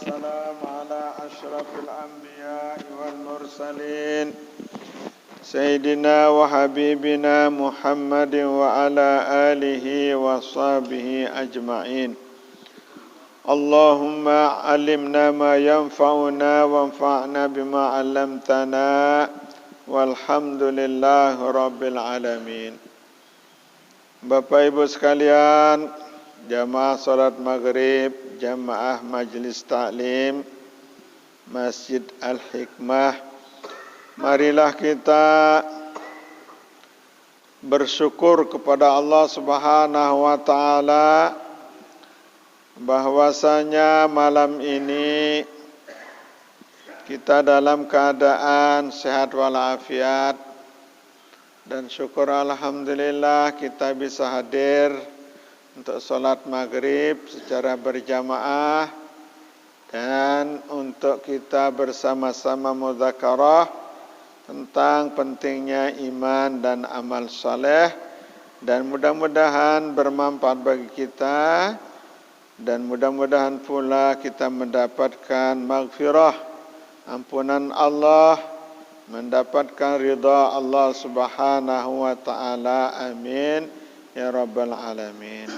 والسلام على أشرف الأنبياء والمرسلين سيدنا وحبيبنا محمد وعلى آله وصحبه أجمعين. اللهم علمنا ما ينفعنا وانفعنا بما علمتنا والحمد لله رب العالمين. Bapak Ibu sekalian, jamaah salat maghrib, jamaah majlis taklim Masjid Al-Hikmah, marilah kita bersyukur kepada Allah Subhanahu wa taala bahwasanya malam ini kita dalam keadaan sehat walafiat. Dan syukur alhamdulillah kita bisa hadir untuk sholat maghrib secara berjamaah dan untuk kita bersama-sama mudzakarah tentang pentingnya iman dan amal saleh, dan mudah-mudahan bermanfaat bagi kita dan mudah-mudahan pula kita mendapatkan maghfirah, ampunan Allah, mendapatkan ridha Allah Subhanahu wa taala. Amin ya rabbal alamin.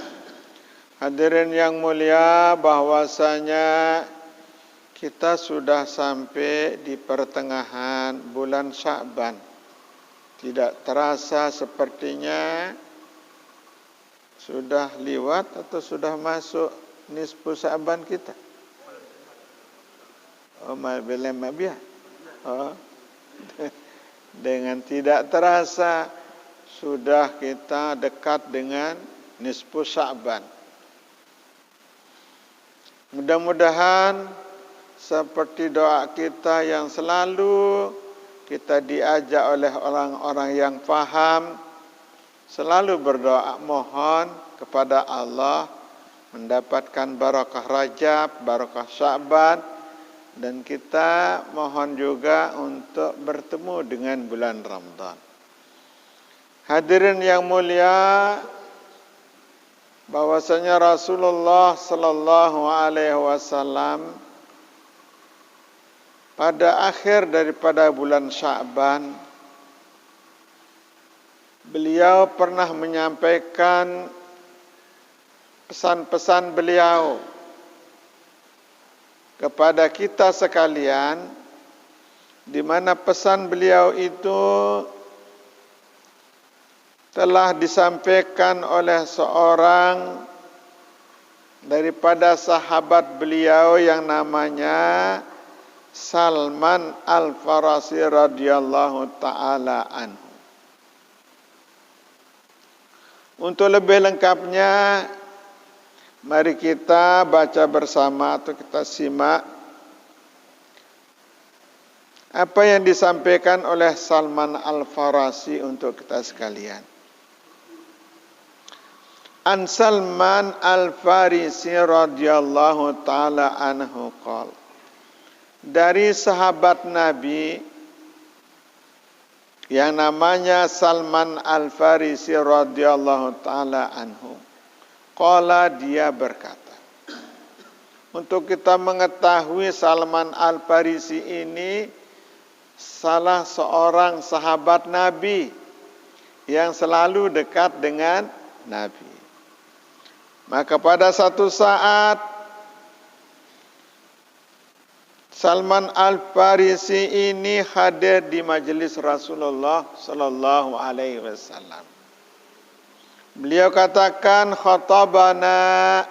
Hadirin yang mulia, bahwasanya kita sudah sampai di pertengahan bulan Sya'ban. Tidak terasa sepertinya sudah lewat atau sudah masuk nisfu Sya'ban kita. Oh, belum mabia. Oh. Dengan tidak terasa sudah kita dekat dengan nisfu Sya'ban. Mudah-mudahan seperti doa kita yang selalu kita diajak oleh orang-orang yang faham, selalu berdoa mohon kepada Allah mendapatkan barakah Rajab, barakah Sya'ban. Dan kita mohon juga untuk bertemu dengan bulan Ramadan. Hadirin yang mulia, bahwasanya Rasulullah sallallahu alaihi wasallam pada akhir daripada bulan Sya'ban, beliau pernah menyampaikan pesan-pesan beliau kepada kita sekalian, di mana pesan beliau itu telah disampaikan oleh seorang daripada sahabat beliau yang namanya Salman Al-Farisi radhiyallahu taala anhu. Untuk lebih lengkapnya, mari kita baca bersama atau kita simak apa yang disampaikan oleh Salman Al-Farisi untuk kita sekalian. An Salman Al-Farisi radhiyallahu taala anhu qala, dari sahabat Nabi yang namanya Salman Al-Farisi radhiyallahu taala anhu, qala, dia berkata. Untuk kita mengetahui Salman Al-Farisi ini salah seorang sahabat Nabi yang selalu dekat dengan Nabi. Maka pada satu saat Salman Al-Farisi ini hadir di majelis Rasulullah sallallahu alaihi wasallam. Beliau katakan, khatabana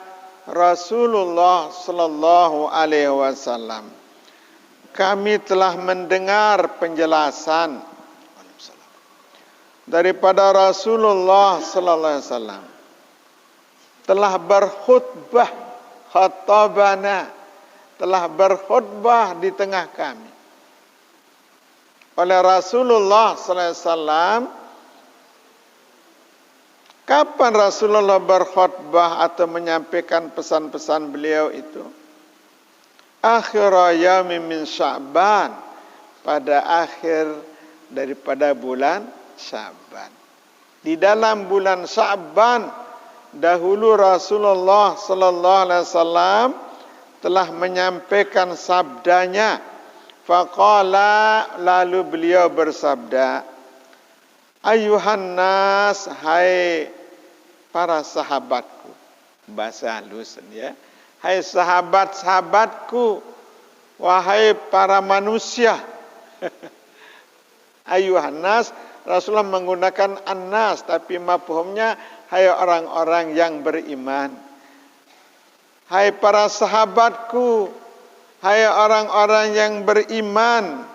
Rasulullah sallallahu alaihi wasallam. Kami telah mendengar penjelasan daripada Rasulullah sallallahu alaihi wasallam. Telah berkhutbah, khatabana, telah berkhutbah di tengah kami. Oleh Rasulullah sallallahu alaihi wasallam. Kapan Rasulullah berkhutbah atau menyampaikan pesan-pesan beliau itu? Akhir yaumi min Sya'ban, pada akhir daripada bulan Sya'ban. Di dalam bulan Sya'ban dahulu Rasulullah sallallahu alaihi wasallam telah menyampaikan sabdanya. Faqala, lalu beliau bersabda, ayuhan nas, hai para sahabatku. Bahasa halus ya. Hai sahabat-sahabatku, wahai para manusia. Ayuhan nas, Rasulullah menggunakan an-nas, tapi mafhumnya hai orang-orang yang beriman. Hai para sahabatku, hai orang-orang yang beriman.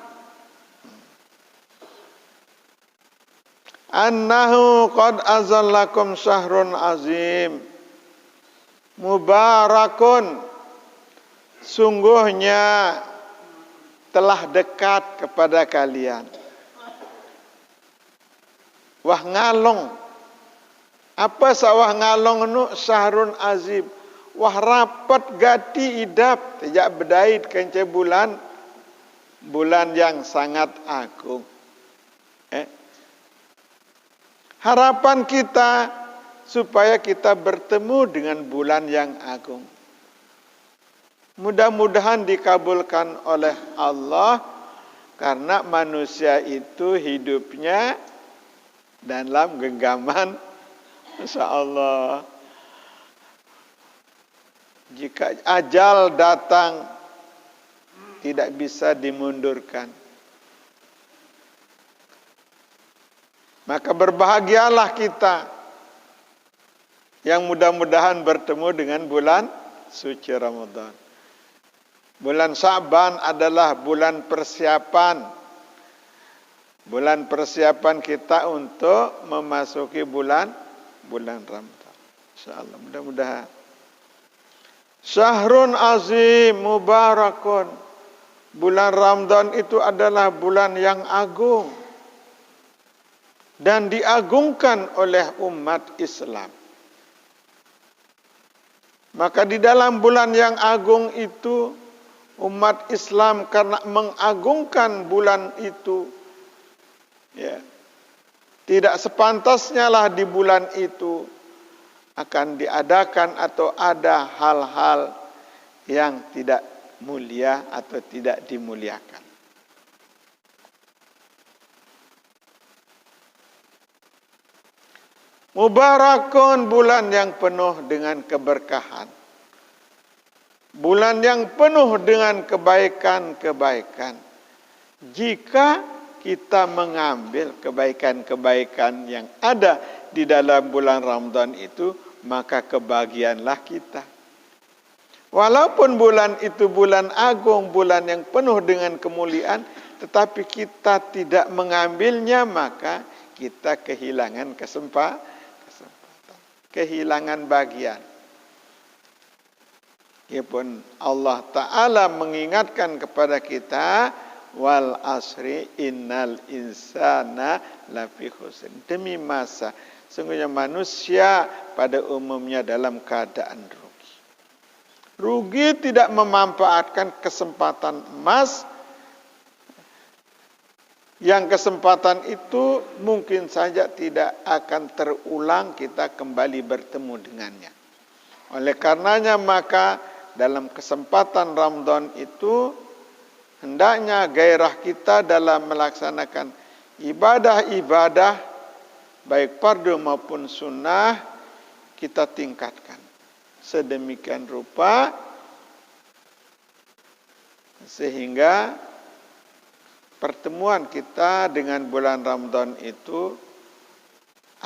Annahu qad azallakum syahrun azim. Mubarakun. Sungguhnya telah dekat kepada kalian. Wah ngalong. Apa sawah ngalong nu syahrun azim. Wah rapat gati idap. Tidak berdait kence bulan. Bulan yang sangat agung. Harapan kita supaya kita bertemu dengan bulan yang agung. Mudah-mudahan dikabulkan oleh Allah. Karena manusia itu hidupnya dalam genggaman. Masya Allah. Jika ajal datang, tidak bisa dimundurkan. Maka berbahagialah kita yang mudah-mudahan bertemu dengan bulan suci Ramadan. Bulan Sya'ban adalah bulan persiapan. Bulan persiapan kita untuk memasuki bulan Ramadan. Insyaallah mudah-mudahan. Syahrun azim mubarakun. Bulan Ramadan itu adalah bulan yang agung dan diagungkan oleh umat Islam. Maka di dalam bulan yang agung itu umat Islam karena mengagungkan bulan itu, ya, tidak sepantasnya lah di bulan itu akan diadakan atau ada hal-hal yang tidak mulia atau tidak dimuliakan. Mubarakun, bulan yang penuh dengan keberkahan. Bulan yang penuh dengan kebaikan-kebaikan. Jika kita mengambil kebaikan-kebaikan yang ada di dalam bulan Ramadan itu, maka kebahagiaanlah kita. Walaupun bulan itu bulan agung, bulan yang penuh dengan kemuliaan, tetapi kita tidak mengambilnya, maka kita kehilangan kesempatan, kehilangan bagian. Meskipun Allah Ta'ala mengingatkan kepada kita, wal asri innal insana lafi khusr. Demi masa, sungguhnya manusia pada umumnya dalam keadaan rugi. Rugi tidak memanfaatkan kesempatan emas, yang kesempatan itu mungkin saja tidak akan terulang kita kembali bertemu dengannya. Oleh karenanya maka dalam kesempatan Ramadan itu hendaknya gairah kita dalam melaksanakan ibadah-ibadah baik fardu maupun sunnah kita tingkatkan sedemikian rupa sehingga pertemuan kita dengan bulan Ramadan itu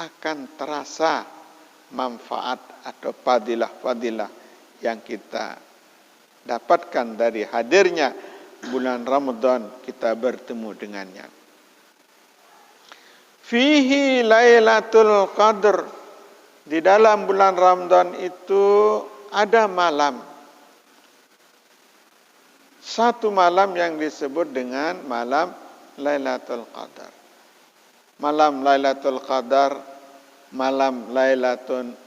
akan terasa manfaat atau fadilah-fadilah yang kita dapatkan dari hadirnya bulan Ramadan kita bertemu dengannya. Fihi Lailatul Qadr. Di dalam bulan Ramadan itu ada malam. Satu malam yang disebut dengan malam Lailatul Qadar. Malam Lailatul Qadar, malam Lailatun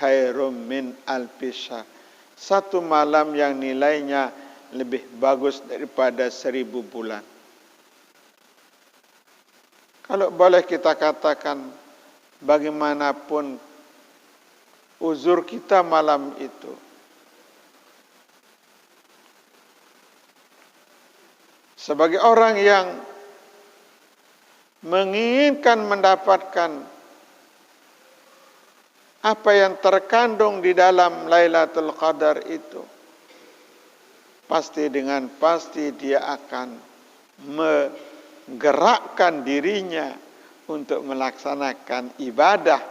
khairum min alfi syahr. Satu malam yang nilainya lebih bagus daripada 1000 bulan. Kalau boleh kita katakan, bagaimanapun uzur kita malam itu, sebagai orang yang menginginkan mendapatkan apa yang terkandung di dalam Lailatul Qadar itu, pasti dengan pasti dia akan menggerakkan dirinya untuk melaksanakan ibadah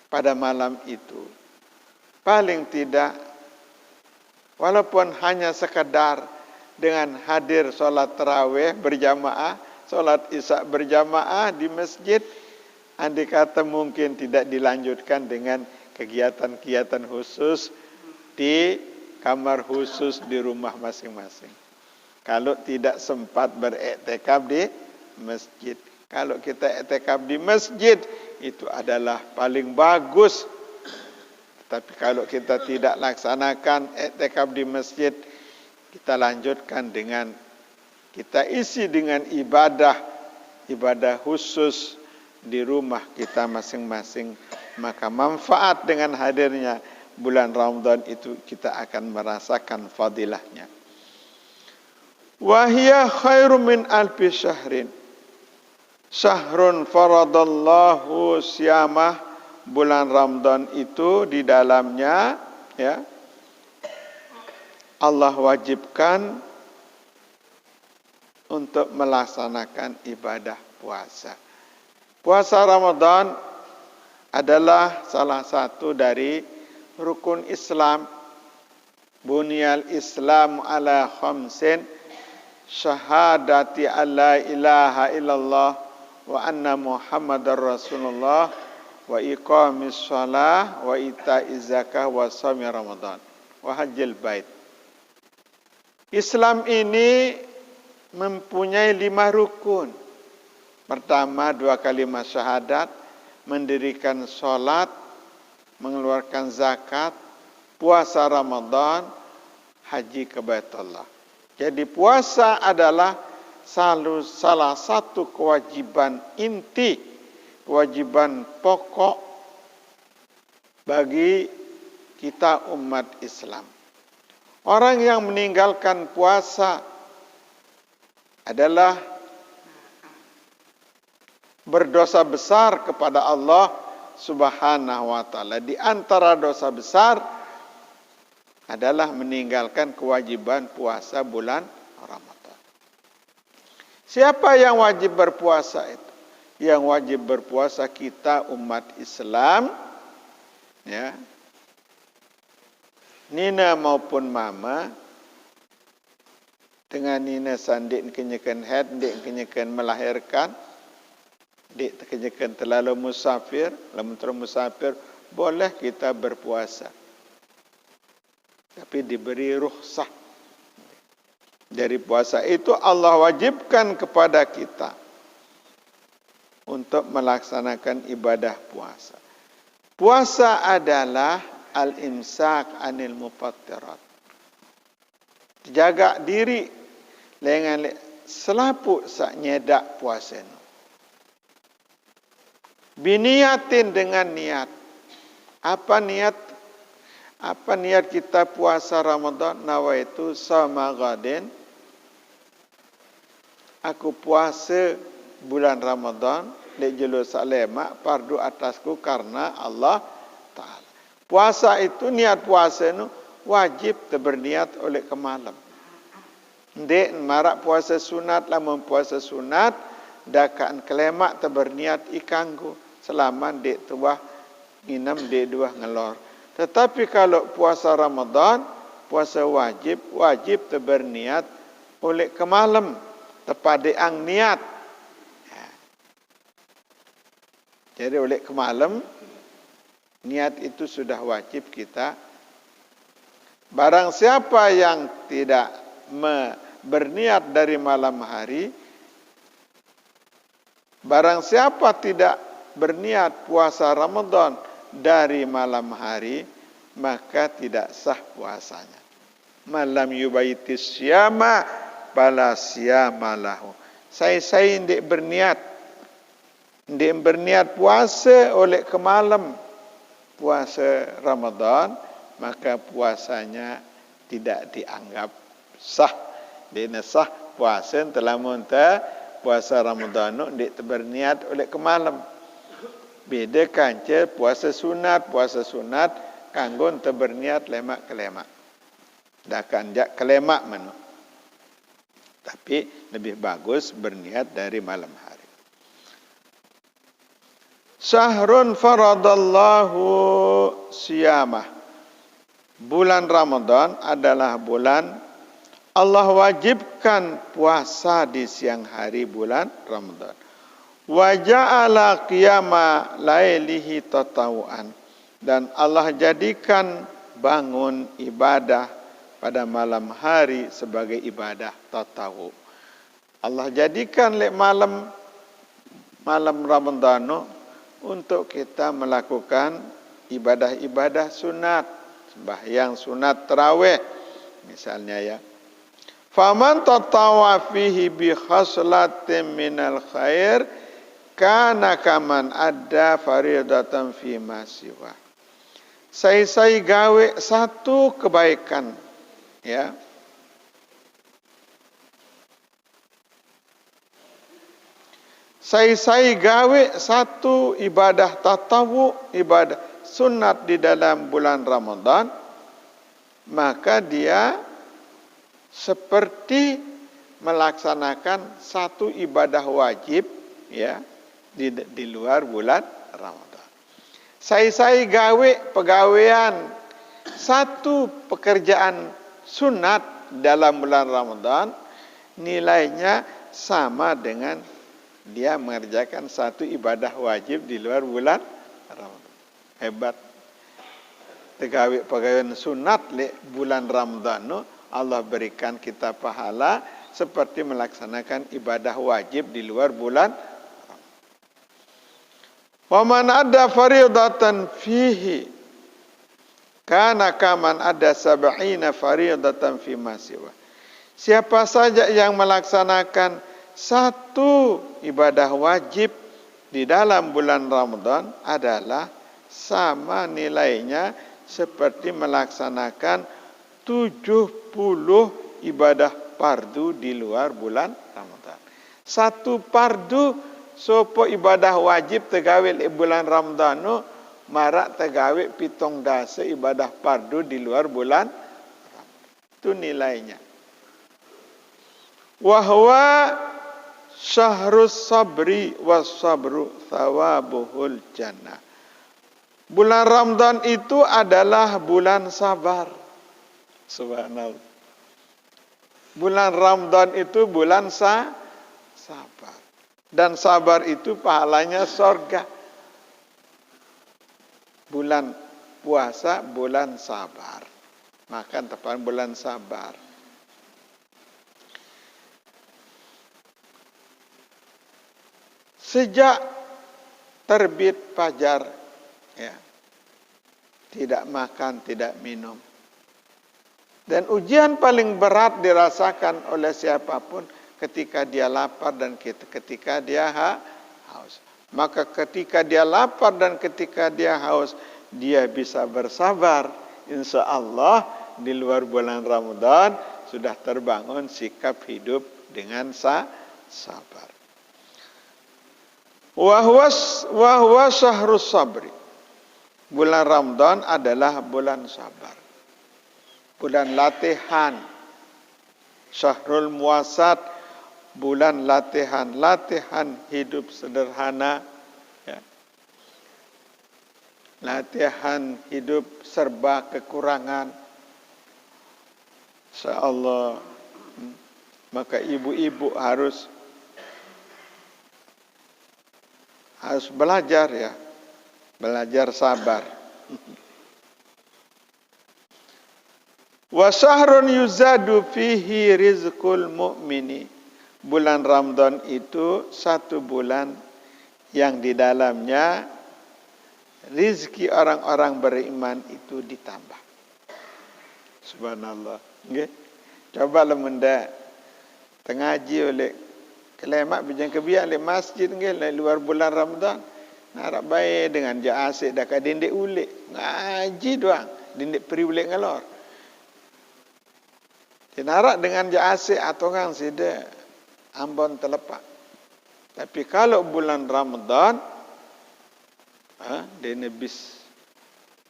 pada malam itu. Paling tidak, walaupun hanya sekedar dengan hadir sholat tarawih berjamaah, sholat isya berjamaah di masjid, andai kata mungkin tidak dilanjutkan dengan kegiatan-kegiatan khusus di kamar khusus di rumah masing-masing. Kalau tidak sempat beriktikaf di masjid. Kalau kita iktikaf di masjid, itu adalah paling bagus. Tapi kalau kita tidak laksanakan iktikaf di masjid, kita lanjutkan dengan, kita isi dengan ibadah khusus di rumah kita masing-masing. Maka manfaat dengan hadirnya bulan Ramadan itu kita akan merasakan fadilahnya. Wahia khairum min alfi syahrin. Syahrun faradallahu siyamah. Bulan Ramadan itu di dalamnya, ya, Allah wajibkan untuk melaksanakan ibadah puasa. Puasa Ramadan adalah salah satu dari rukun Islam. Bunyal Islam ala khamsin, syahadati alla ilaha illallah wa anna Muhammadar Rasulullah wa iqamis shalah wa ita'iz zakah wa shaumi Ramadan wa hajjil bait. Islam ini mempunyai 5 rukun. Pertama, 2 kalimat syahadat, mendirikan sholat, mengeluarkan zakat, puasa Ramadan, haji ke Baitullah. Jadi puasa adalah salah satu kewajiban inti, kewajiban pokok bagi kita umat Islam. Orang yang meninggalkan puasa adalah berdosa besar kepada Allah Subhanahu wa taala. Di antara dosa besar adalah meninggalkan kewajiban puasa bulan Ramadan. Siapa yang wajib berpuasa itu? Yang wajib berpuasa kita umat Islam, ya. Nina maupun mama, dengan nina sandik kenyakan head, dik kenyakan melahirkan, dik kenyakan terlalu musafir, lamun terlalu musafir, boleh kita berpuasa. Tapi diberi rukhsah. Dari puasa itu Allah wajibkan kepada kita untuk melaksanakan ibadah puasa. Puasa adalah al-imsak anil mufattirat. Jaga diri dengan selaput sak nyedak puasa itu. Biniatin dengan niat. Apa niat? Apa niat kita puasa Ramadan? Nawaitu sama gadin. Aku puasa bulan Ramadan di julus lemak fardu atasku karena Allah Ta'ala. Puasa itu, niat puasa itu wajib berniat oleh kemalam. Dek marak puasa sunat, lama puasa sunat, dakaan kelemak berniat ikanggu. Selama dek tuah nginam, dek dua ngelor. Tetapi kalau puasa Ramadan, puasa wajib berniat oleh kemalam. Tepat deang niat. Ya. Jadi oleh kemalam, niat itu sudah wajib kita. Barang siapa yang tidak berniat dari malam hari, barang siapa tidak berniat puasa Ramadan dari malam hari, maka tidak sah puasanya. Malam yubaitis syama bala siyamalahu. Saya ndik berniat puasa oleh kemalam puasa Ramadan, maka puasanya tidak dianggap sah. Dinasah puasa telah munta puasa Ramadan nu ndik berniat oleh kemalam. Beda kanca puasa sunat kanggo teu berniat lemak ke lemak. Dah kanjak ke lemak manu. Tapi lebih bagus berniat dari malam hari. Syahrun faradallahu siyamah. Bulan Ramadan adalah bulan Allah wajibkan puasa di siang hari bulan Ramadan. Wa ja'ala qiyama lailihi tatawuan. Dan Allah jadikan bangun ibadah pada malam hari sebagai ibadah tatawu. Allah jadikan malam Ramadan untuk kita melakukan ibadah-ibadah sunat, sembahyang sunat tarawih misalnya ya. Faman tatawa fihi bi khaslatin minal khair kana kaman adda faridatan fi ma siwa. Saya gawe satu kebaikan ya. Saya gawe satu ibadah tatawu, ibadah sunat di dalam bulan Ramadan, maka dia seperti melaksanakan satu ibadah wajib ya di luar bulan Ramadan. Saya gawe pegawaian satu pekerjaan sunat dalam bulan Ramadan, nilainya sama dengan dia mengerjakan satu ibadah wajib di luar bulan Ramadan. Hebat. Pegawaian sunat le bulan Ramadan Allah berikan kita pahala seperti melaksanakan ibadah wajib di luar bulan. Wa man adda faridatan fihi kana kaman ada 70 faridatan fi ma siwa. Siapa saja yang melaksanakan satu ibadah wajib di dalam bulan Ramadan adalah sama nilainya seperti melaksanakan 70 ibadah fardu di luar bulan Ramadan. Satu fardu sopo ibadah wajib tegawe di bulan Ramadan marak tegawe 17 ibadah fardu di luar bulan Ramadan. Itu nilainya. Wahwa syahrus sabri was sabru thawabuhul jannah. Bulan Ramadan itu adalah bulan sabar. Subhanallah. Bulan Ramadan itu bulan sabar. Dan sabar itu pahalanya surga. Bulan puasa bulan sabar. Makan tepan bulan sabar. Sejak terbit fajar ya. Tidak makan, tidak minum. Dan ujian paling berat dirasakan oleh siapapun ketika dia lapar dan ketika dia haus. Maka ketika dia lapar dan ketika dia haus, dia bisa bersabar. Insya Allah di luar bulan Ramadan sudah terbangun sikap hidup dengan sabar. Wahwa syahrus sabri. Bulan Ramadan adalah bulan sabar. Bulan latihan. Syahrul muasat. Bulan latihan hidup sederhana. Ya. Latihan hidup serba kekurangan. InsyaAllah. Maka ibu-ibu harus belajar ya. Belajar sabar. Wa syahrun yuzadu fihi rizqul mu'mini. Bulan Ramadan itu satu bulan yang di dalamnya rizki orang-orang beriman itu ditambah. Subhanallah. Okay? Coba lah menda tengaji oleh kelemak bijang kebiak oleh masjid oleh luar bulan Ramadan. Nak baik dengan dia asyik dah kat dindik ulik. Ngaji doang. Dindik peri ulik ngalor. Dinarak dengan jase atau kan sida ambon telepak. Tapi kalau bulan Ramadan, dia nebis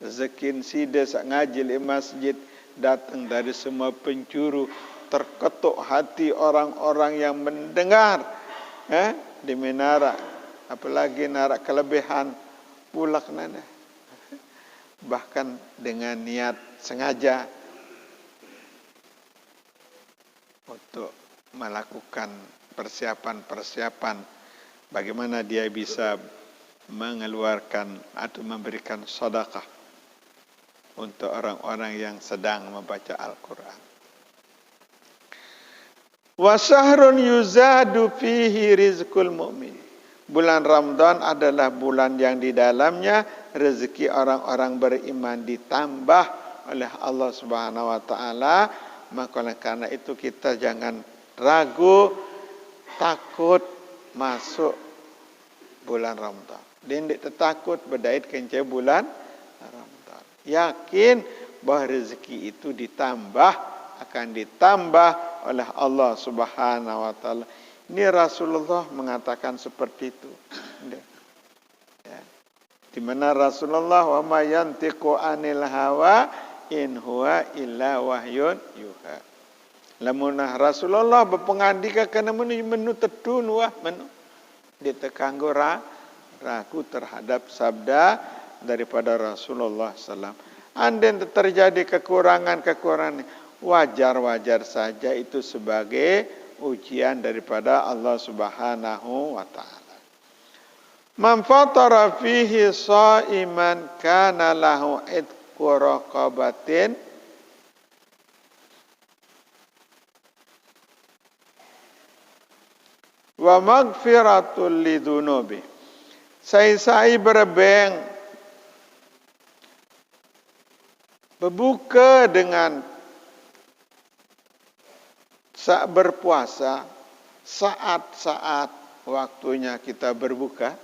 rezekin sida sak ngaji di masjid, datang dari semua penjuru, terketuk hati orang-orang yang mendengar di menara, apalagi narak kelebihan pulak nana, bahkan dengan niat sengaja untuk melakukan persiapan bagaimana dia bisa mengeluarkan atau memberikan sedekah untuk orang-orang yang sedang membaca Al-Quran. Wa syahrun yuzadu fihi rizqul mu'min. Bulan Ramadan adalah bulan yang di dalamnya rezeki orang-orang beriman ditambah oleh Allah Subhanahu wa taala. Maka karena itu kita jangan ragu, takut masuk bulan Ramadan. Dendik tertakut berdait kencai bulan Ramadan. Yakin bahawa rezeki itu akan ditambah oleh Allah Subhanahu wa taala. Ini Rasulullah mengatakan seperti itu. Ya. Di mana Rasulullah wa ma yantiqu anil hawa in huwa illa wahyun yuha. Lamunah Rasulullah berpengandika kena menu tedun wah menu. Dia terkanggu ragu terhadap sabda daripada Rasulullah SAW. Andai terjadi kekurangan, wajar-wajar saja itu sebagai ujian daripada Allah Subhanahu wa taala. Man fatara fihi shaiman kana lahu itqu raqabatin wa maghfiratul lidunubi. Saya berbeng berbuka dengan saat berpuasa, saat-saat waktunya kita berbuka,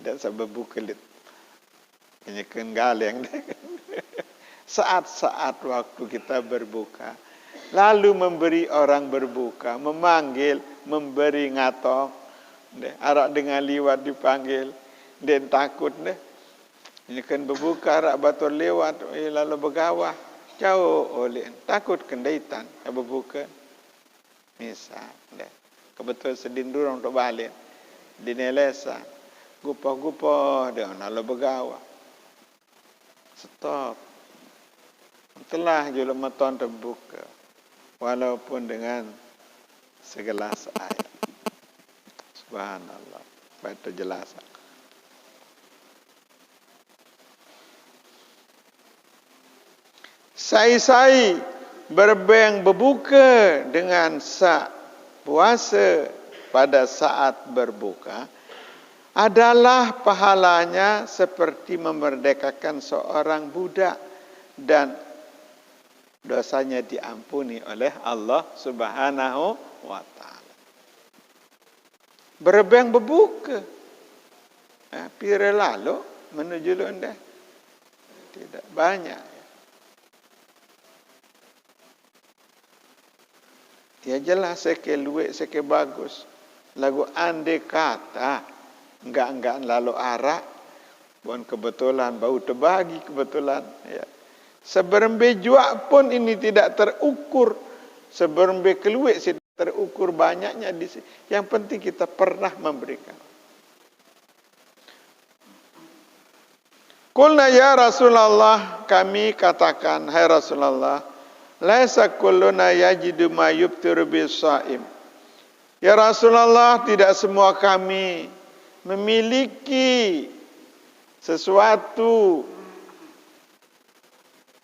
tidak saat berbuka lit, ini kengaleng. Saat-saat waktu kita berbuka, lalu memberi orang berbuka, memanggil, memberi ngatok, arak dengan liwat dipanggil, dan takut deh. Ini kan berbuka arak batur lewat, lalu bergawah, jauh oleh takut kendaitan, berbuka. Misal, kebetulan sedin durang untuk balik, di nelesa, gupah-gupah dia lalu bergawah. Stop. Telah juluk meton terbuka, walaupun dengan segelas air. Subhanallah, baca jelas. Sai berbeng berbuka dengan puasa pada saat berbuka adalah pahalanya seperti memerdekakan seorang budak dan dosanya diampuni oleh Allah Subhanahu wa taala. Berbeng berbuka. Pira lalu menuju londah. Tidak banyak. Ya jelas seke luwek seke bagus. Lagu ande kata enggak lalu arak. Bukan kebetulan bau terbagi kebetulan. Ya. Seberembe juak pun ini tidak terukur. Seberembe keluwek tidak terukur banyaknya di sini. Yang penting kita pernah memberikan. Qulna ya Rasulullah, kami katakan, hai Rasulullah, laisa kulluna yajidu ma yubtiru bis-shaim. Ya Rasulullah, tidak semua kami memiliki sesuatu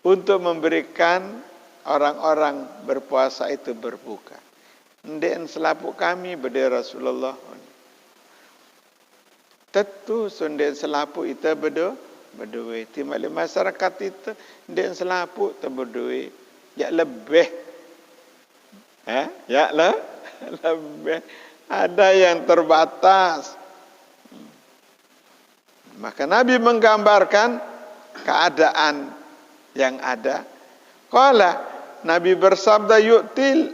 untuk memberikan orang-orang berpuasa itu berbuka. Ndek selapu kami berdiri Rasulullah. Tentu sunden selapu itu berdua. Timali masyarakat itu ndek selapu itu berdua. Ya lebih. Ya lebih. Ada yang terbatas. Maka Nabi menggambarkan keadaan yang ada. Qala Nabi bersabda,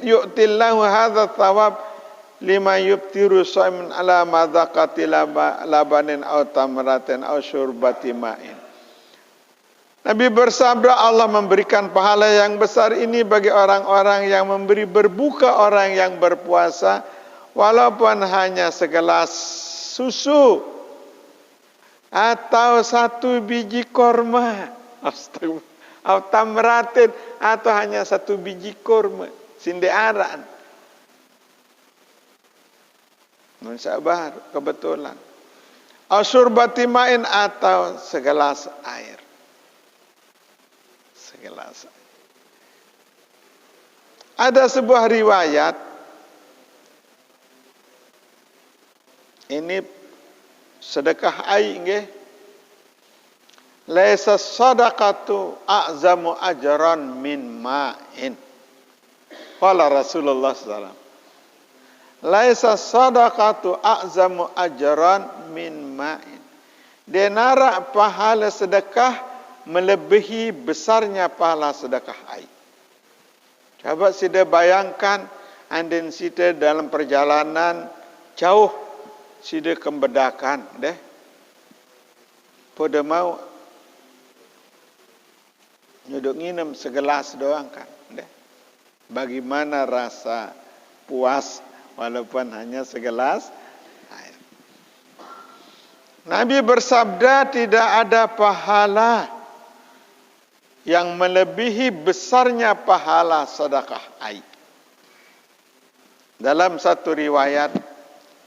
yu'tillahu hadza thawab lima yubtiru shaimin ala madaqati labanin aw tamratin aw syurbati ma'in. Nabi bersabda, Allah memberikan pahala yang besar ini bagi orang-orang yang memberi berbuka orang yang berpuasa, walaupun hanya segelas susu atau satu biji korma, atau tamratin, atau hanya satu biji korma, sindearan. Sabar, kebetulan. Asyurbati ma'in, atau segelas air. Segelas air. Ada sebuah riwayat, ini sedekah air nggih. Laisa sadaqatu a'zamu ajran min ma'in. Qala Rasulullah sallallahu alaihi wasallam. Laisa sadaqatu a'zamu ajran min ma'in. Denara pahala sedekah melebihi besarnya pahala sedekah air. Coba sida bayangkan, andin sida dalam perjalanan jauh, sida kembedakan deh. Pada mau nyodok nginem segelas doang kan deh. Bagaimana rasa puas walaupun hanya segelas air. Nabi bersabda, tidak ada pahala yang melebihi besarnya pahala sedekah air. Dalam satu riwayat,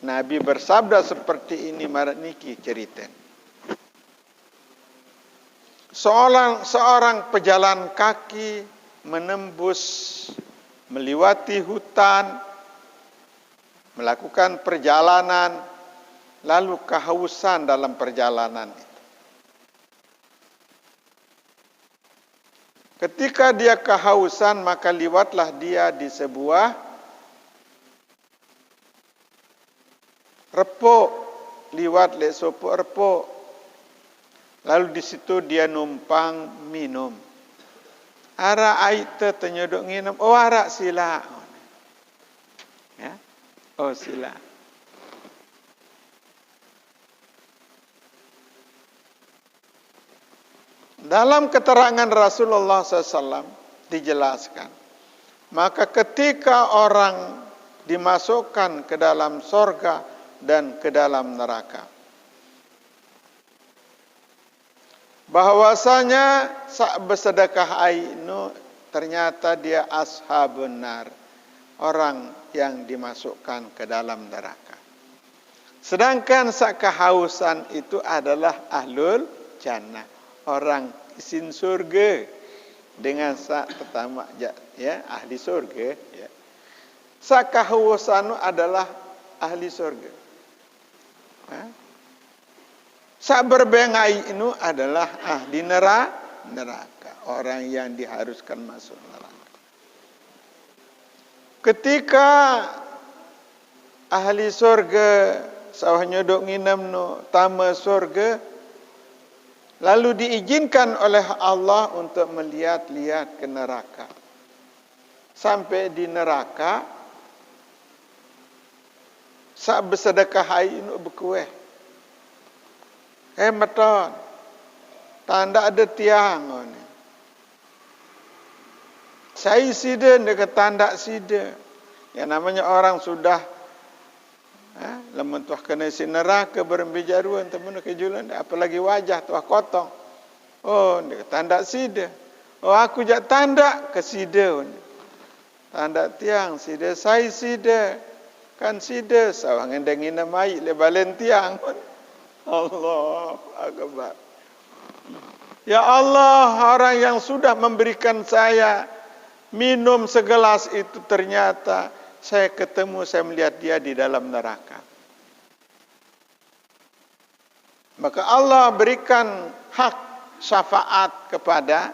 Nabi bersabda seperti ini, marat niki cerita. Seorang pejalan kaki menembus, melewati hutan, melakukan perjalanan, lalu kehausan dalam perjalanan itu. Ketika dia kehausan, maka liwatlah dia di sebuah repok, liwat le sopok repok. Lalu di situ dia numpang minum. Ara air ternyodok nginum, oh arak sila. Ya. Oh sila. Dalam keterangan Rasulullah SAW dijelaskan, maka ketika orang dimasukkan ke dalam sorga dan ke dalam neraka, bahwasanya sak bersedekah ainu ternyata dia ashabun nar, orang yang dimasukkan ke dalam neraka. Sedangkan sak kehausan itu adalah ahlul jannah, orang isin surga dengan sak pertama ya ahli surga ya. Sak kehausan adalah ahli surga. Sak berbengai itu adalah ahli neraka, orang yang diharuskan masuk neraka. Ketika ahli surga sawah nyodok nginem no tama surga, lalu diizinkan oleh Allah untuk melihat-lihat ke neraka. Sampai di neraka, sak bersedekah ainu berkueh. Meton, tanda ada tiang ni. Saya sida dekat tanda sida. Yang namanya orang sudah lemen tuah kena si neraka berembijaruan temen kejulan, apalagi wajah tuah kotong. Oh, dekat tanda sida. Oh, aku jak tanda ke sida. Tanda tiang sida, saya sida. Kan sida sawang endengin mai le balen tiang. Allah Akbar. Ya Allah, orang yang sudah memberikan saya minum segelas itu, ternyata saya ketemu, saya melihat dia di dalam neraka. Maka Allah berikan hak syafaat kepada,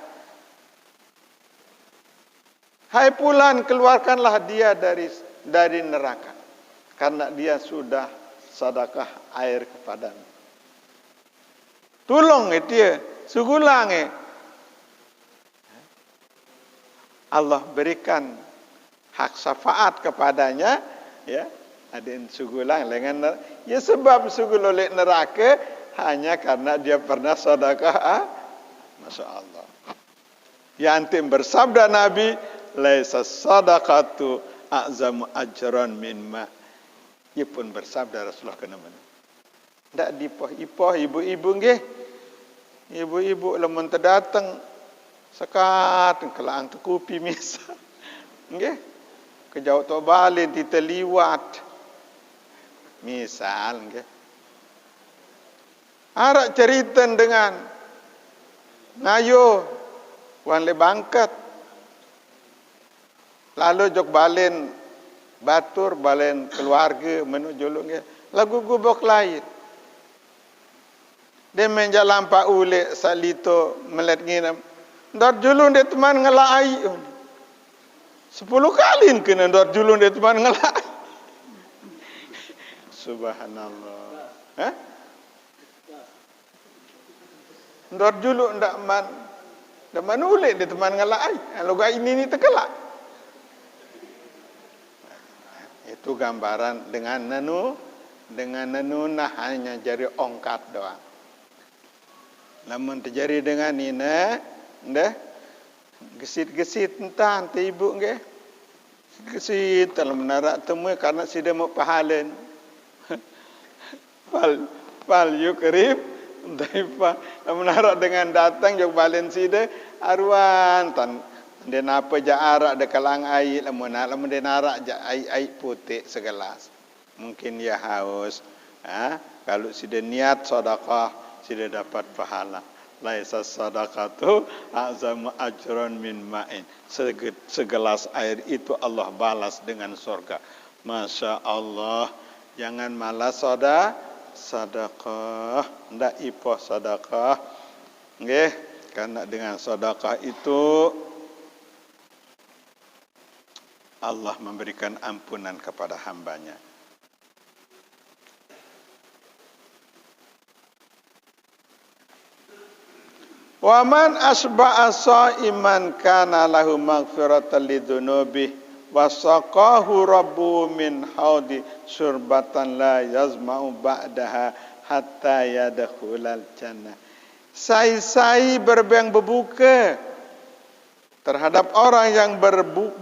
hai fulan, keluarkanlah dia dari neraka, karena dia sudah sedekah air kepadamu. Tolong dia, sugulang Allah berikan hak syafaat kepadanya, ya, ada yang sugulang dengan ya sebab sugul oleh neraka hanya karena dia pernah sedekah. Masya Allah. Yang bersabda Nabi, laisa sadaqatu a'zamu ajran min ma. Ia pun bersabda Rasulullah kena mana. Tak dipoh-ipoh ibu-ibu nggih. Ibu-ibu lamun terdatang sekat kelang tekupi misal. Nggih. Kejauh tu balin diteliwat. Misal nggih. Arak cerita dengan ngayo wan le bangkat. Lalu jok balen batur balen keluarga menuju lungnya lagu gubok lain. Dia menjalan pak ule salito melet nginam. Ndor julun dia teman ngelai. 10 kali kena ndor julun dia teman ngelai. Subhanallah. Hah? Ndor julun ndak man. Ndak man ule dia teman ngelai. Kalau gak ini terkelak. Itu gambaran dengan nenu nah hanya jari ongkat doang. Namun terjadi dengan ini, ndah gesit-gesit entah ante ibu nggih. Gesit dalam menarak temui karena si dia mau pahalan. Pal yukrib daifa menarak dengan datang jog balen si dia arwan tan dia napa jarak de kalang air lamun dia narak ja air putih segelas. Mungkin dia haus. Kalau si dia niat sedekah sudah dapat pahala. Laisa sadaqatu a'zamu ajran min ma'in. Segelas air itu Allah balas dengan surga. Masya Allah. Jangan malas sedekah. Ndak ipoh sedekah. Nggih, karena dengan sedekah itu Allah memberikan ampunan kepada hambanya. Wa man asba'a sha'iman kana lahu maghfiratan lidzunubi wa saqahu rabbu min haudi syurbatan la yazma'u ba'daha hatta yadkhulal jannah. Sai-sai berbuka terhadap orang yang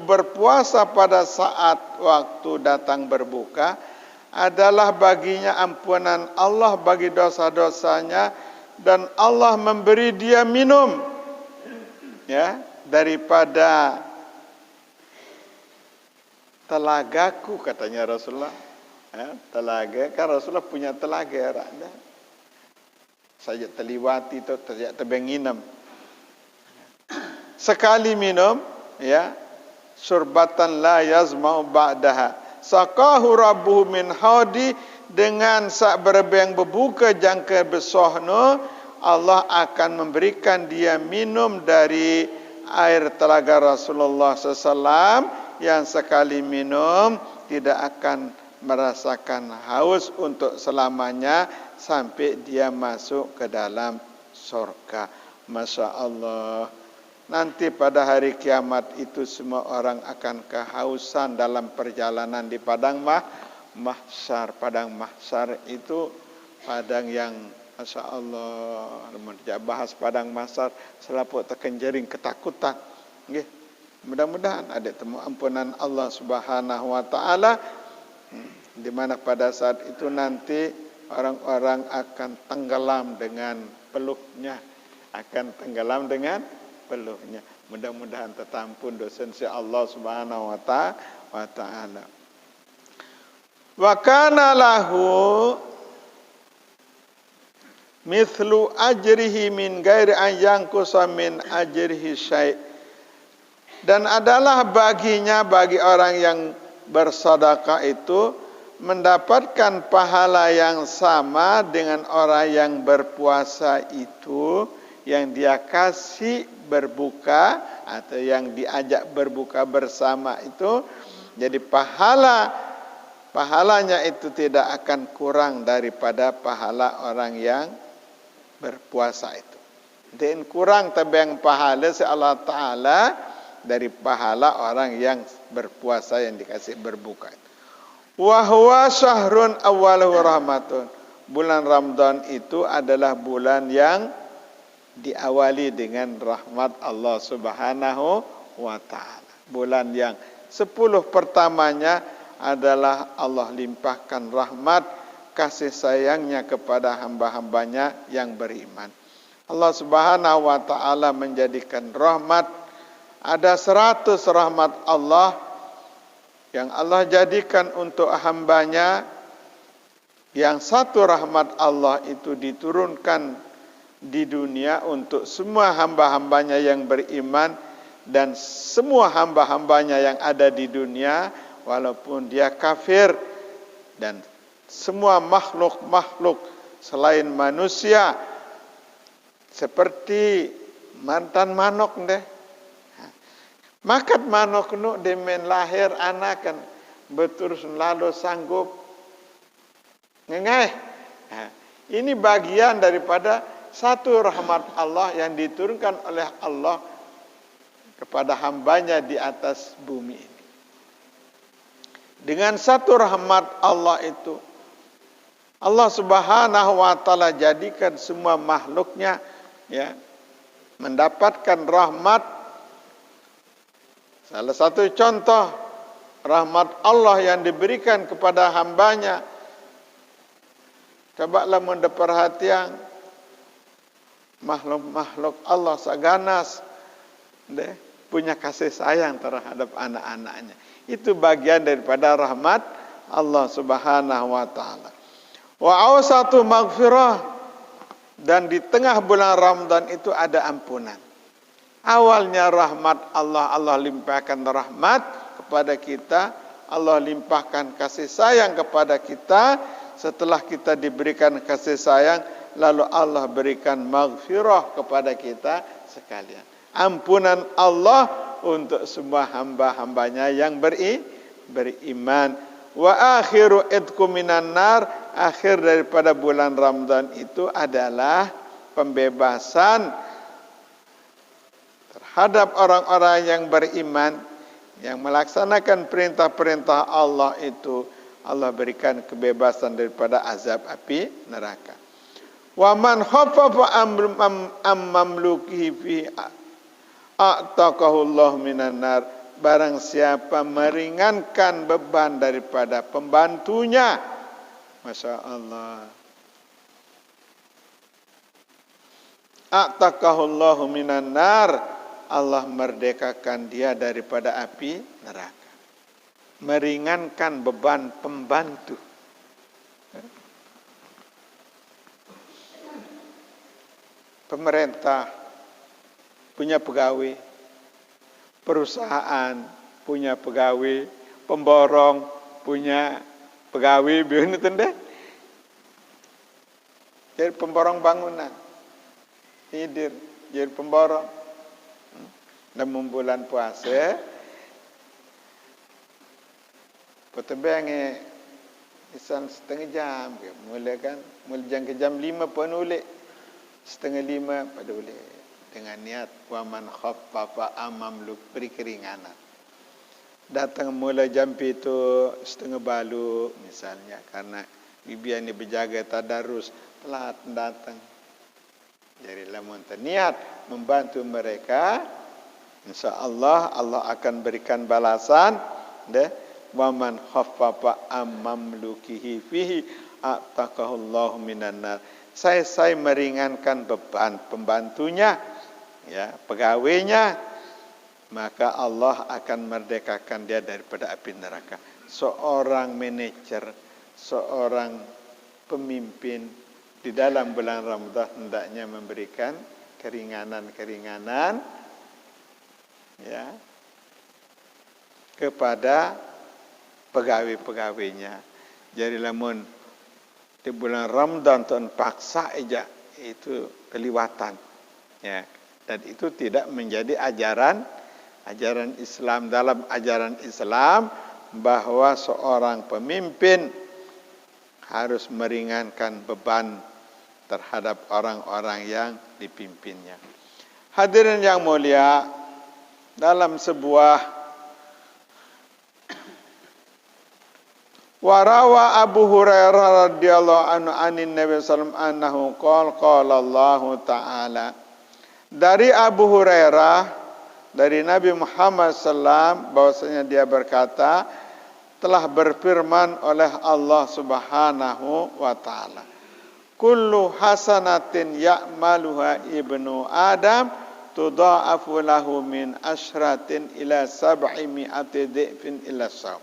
berpuasa pada saat waktu datang berbuka adalah baginya ampunan Allah bagi dosa-dosanya. Dan Allah memberi dia minum ya daripada telagaku katanya Rasulullah. Telaga kan Rasulullah punya telaga ada. Saja terliwati tu terjak tebenginam. Sekali minum ya surbatan la yazma'u ba'daha. Saqahu rabbuhu min haudi. Dengan sak berbeng berbuka jangka besohno Allah akan memberikan dia minum dari air telaga Rasulullah SAW yang sekali minum tidak akan merasakan haus untuk selamanya sampai dia masuk ke dalam surga. Masya Allah. Nanti pada hari kiamat itu semua orang akan kehausan dalam perjalanan di padang mahsyar. Padang mahsyar itu padang yang Masya Allah. Bahas padang mahsyar selaput terkenjering ketakutan. Okay. Mudah-mudahan ada temu ampunan Allah Subhanahu Wa Taala. Di mana pada saat itu nanti orang-orang akan tenggelam dengan peluhnya. Mudah-mudahan tertampun dosa Allah Subhanahu Wa Taala. Wa kana lahu mithlu ajrihi min ghairi an yanqusa min ajrihi syai'. Dan adalah baginya bagi orang yang bersedekah itu mendapatkan pahala yang sama dengan orang yang berpuasa itu yang dia kasih berbuka atau yang diajak berbuka bersama itu. Jadi pahalanya itu tidak akan kurang daripada pahala orang yang berpuasa itu. Dan kurang tebang pahala si Allah Ta'ala dari pahala orang yang berpuasa yang dikasih berbuka. Wa huwa syahrun awwaluhu rahmatun. Bulan Ramadan itu adalah bulan yang diawali dengan rahmat Allah Subhanahu wa taala. Bulan yang 10 pertamanya adalah Allah limpahkan rahmat kasih sayangnya kepada hamba-hambanya yang beriman. Allah Subhanahu wa taala menjadikan rahmat, ada 100 rahmat Allah yang Allah jadikan untuk hambanya. Yang satu rahmat Allah itu diturunkan di dunia untuk semua hamba-hambanya yang beriman, dan semua hamba-hambanya yang ada di dunia walaupun dia kafir, dan semua makhluk-makhluk selain manusia seperti mantan manok deh. Makat manok nu demen lahir anakan betul lalu sanggup ngengai. Ini bagian daripada satu rahmat Allah yang diturunkan oleh Allah kepada hambanya di atas bumi ini. Dengan satu rahmat Allah itu, Allah Subhanahu wa taala jadikan semua makhluknya ya mendapatkan rahmat. Salah satu contoh rahmat Allah yang diberikan kepada hambanya, cobalah mendapat perhatian makhluk-makhluk Allah saganas deh punya kasih sayang terhadap anak-anaknya. Itu bagian daripada rahmat Allah Subhanahu wa taala. Wa awsatu maghfirah, dan di tengah bulan Ramadan itu ada ampunan. Awalnya rahmat Allah, Allah limpahkan rahmat kepada kita, Allah limpahkan kasih sayang kepada kita. Setelah kita diberikan kasih sayang, lalu Allah berikan maghfirah kepada kita sekalian. Ampunan Allah untuk semua hamba-hambanya yang beriman. Wa akhiru idkum minan nar, akhir daripada bulan Ramadan itu adalah pembebasan terhadap orang-orang yang beriman, yang melaksanakan perintah-perintah Allah itu. Allah berikan kebebasan daripada azab api neraka. Wa man khaffafa mamlukihi fi a'taqahullahu minan nar. Barang siapa meringankan beban daripada pembantunya, Masya Allah, a'taqahullahu minan nar, Allah merdekakan dia daripada api neraka. Meringankan beban pembantu. Pemerintah punya pegawai, perusahaan punya pegawai, pemborong punya pegawai, biar tende. Jadi pemborong bangunan, tidur, jadi pemborong. Dalam bulan puasa, potebenge isan setengah jam, mulai jam 5 pun boleh, setengah 5 pada boleh, dengan niat waman khaffafa amamluk, beri keringanan. Datang mulai jam itu setengah balu misalnya, karena bibi ini berjaga tadarus, telat datang. Jadi lamun niat membantu mereka, insyaallah Allah akan berikan balasan deh. Waman khaffafa amamlukihi fihi a'taqahullahu minan nar. Saya meringankan beban pembantunya, ya, pegawainya, maka Allah akan merdekakan dia daripada api neraka. Seorang manajer, seorang pemimpin di dalam bulan Ramadan hendaknya memberikan keringanan-keringanan ya kepada pegawai-pegawainya. Jadi lamun di bulan Ramadan tuan paksa aja, itu keliwatan ya, dan itu tidak menjadi ajaran Islam. Dalam ajaran Islam bahwa seorang pemimpin harus meringankan beban terhadap orang-orang yang dipimpinnya. Hadirin yang mulia, dalam sebuah warawa Abu Hurairah radhiyallahu anhu anin Nabi sallallahu alaihi wasallam qala Allah taala. Dari Abu Hurairah dari Nabi Muhammad sallam bahwasanya dia berkata, telah berfirman oleh Allah Subhanahu wa taala, kullu hasanatin ya'maluha ibnu Adam tudha'afu lahu min asyratin ila sab'i mi'ati dhi'fin ila saum.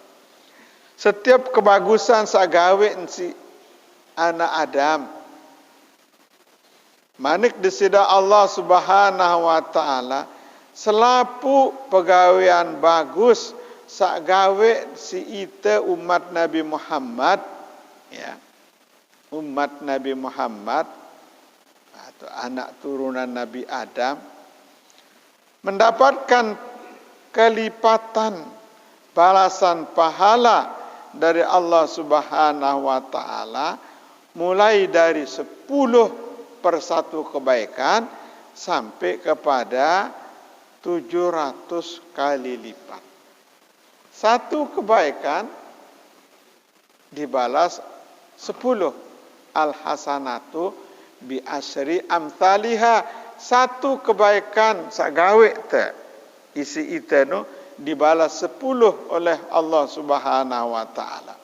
Setiap kebagusan sagawe si anak Adam manik disida Allah Subhanahu wa taala selapu pegawaian bagus sagawe si ite umat Nabi Muhammad, ya, umat Nabi Muhammad atau anak turunan Nabi Adam mendapatkan kelipatan balasan pahala dari Allah Subhanahu wa taala mulai dari 10 per 1 kebaikan sampai kepada 700 kali lipat. Satu kebaikan dibalas 10. Al-hasanatu bi asyri amthaliha. Satu kebaikan sagawe te isi itenu dibalas 10 oleh Allah Subhanahu wa taala.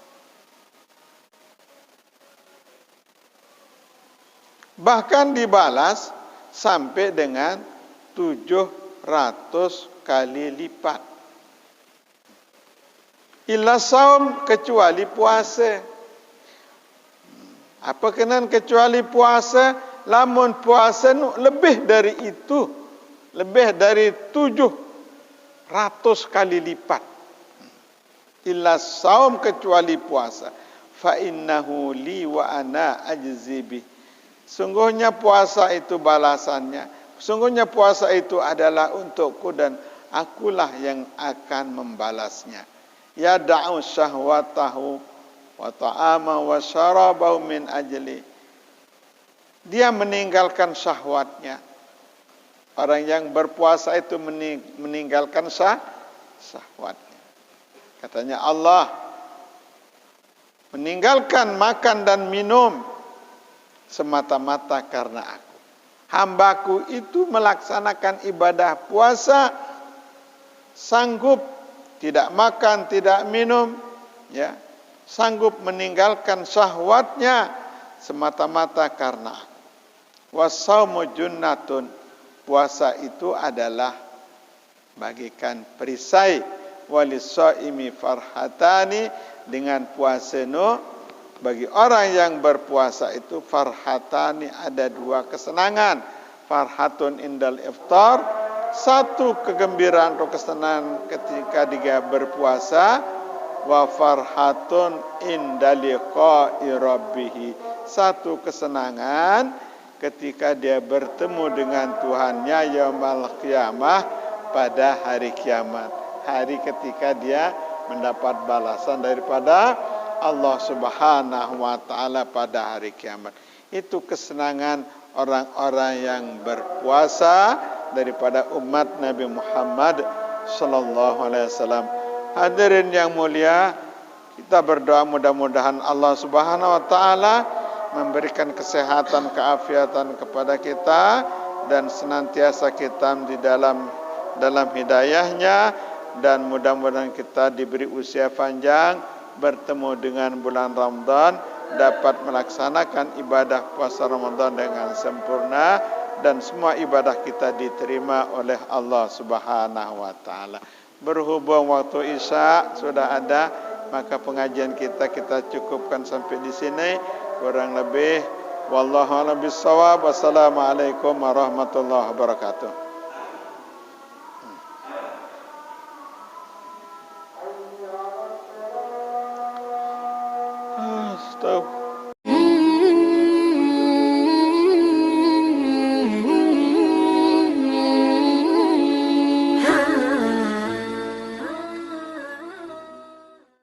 Bahkan dibalas sampai dengan 700 kali lipat. Illa saum, kecuali puasa. Apa kenan kecuali puasa? Lamun puasa lebih dari itu, lebih dari 700 kali lipat. Illa saum, kecuali puasa. Fa innahu li wa ana ajzi bih. Sungguhnya puasa itu balasannya. Sungguhnya puasa itu adalah untukku dan akulah yang akan membalasnya. Ya da'u syahwatahu wa ta'ama wa syarabahu min ajli. Dia meninggalkan syahwatnya. Orang yang berpuasa itu meninggalkan syahwatnya. Katanya Allah, meninggalkan makan dan minum semata-mata karena aku. Hambaku itu melaksanakan ibadah puasa, sanggup tidak makan, tidak minum, ya, sanggup meninggalkan syahwatnya semata-mata karena aku. Wasaumu junnatun, puasa itu adalah bagikan perisai. Walisaimi farhatani, dengan puasa bagi orang yang berpuasa itu farhatani, ada 2 kesenangan. Farhatun indal iftar, satu kegembiraan atau kesenangan ketika dia berpuasa. Wa farhatun indal liqa'i rabbih, satu kesenangan ketika dia bertemu dengan Tuhannya yaumal qiyamah, pada hari kiamat, hari ketika dia mendapat balasan daripada Allah Subhanahu wa taala pada hari kiamat. Itu kesenangan orang-orang yang berpuasa daripada umat Nabi Muhammad sallallahu alaihi wasallam. Hadirin yang mulia, kita berdoa mudah-mudahan Allah Subhanahu wa taala memberikan kesehatan, keafiatan kepada kita dan senantiasa kita di dalam hidayahnya, dan mudah-mudahan kita diberi usia panjang, bertemu dengan bulan Ramadan, dapat melaksanakan ibadah puasa Ramadan dengan sempurna, dan semua ibadah kita diterima oleh Allah Subhanahu wa taala. Berhubung waktu Isya sudah ada, maka pengajian kita cukupkan sampai di sini. Kurang lebih wallahu a'lam bissawab. Wassalamualaikum warahmatullahi wabarakatuh. Stop.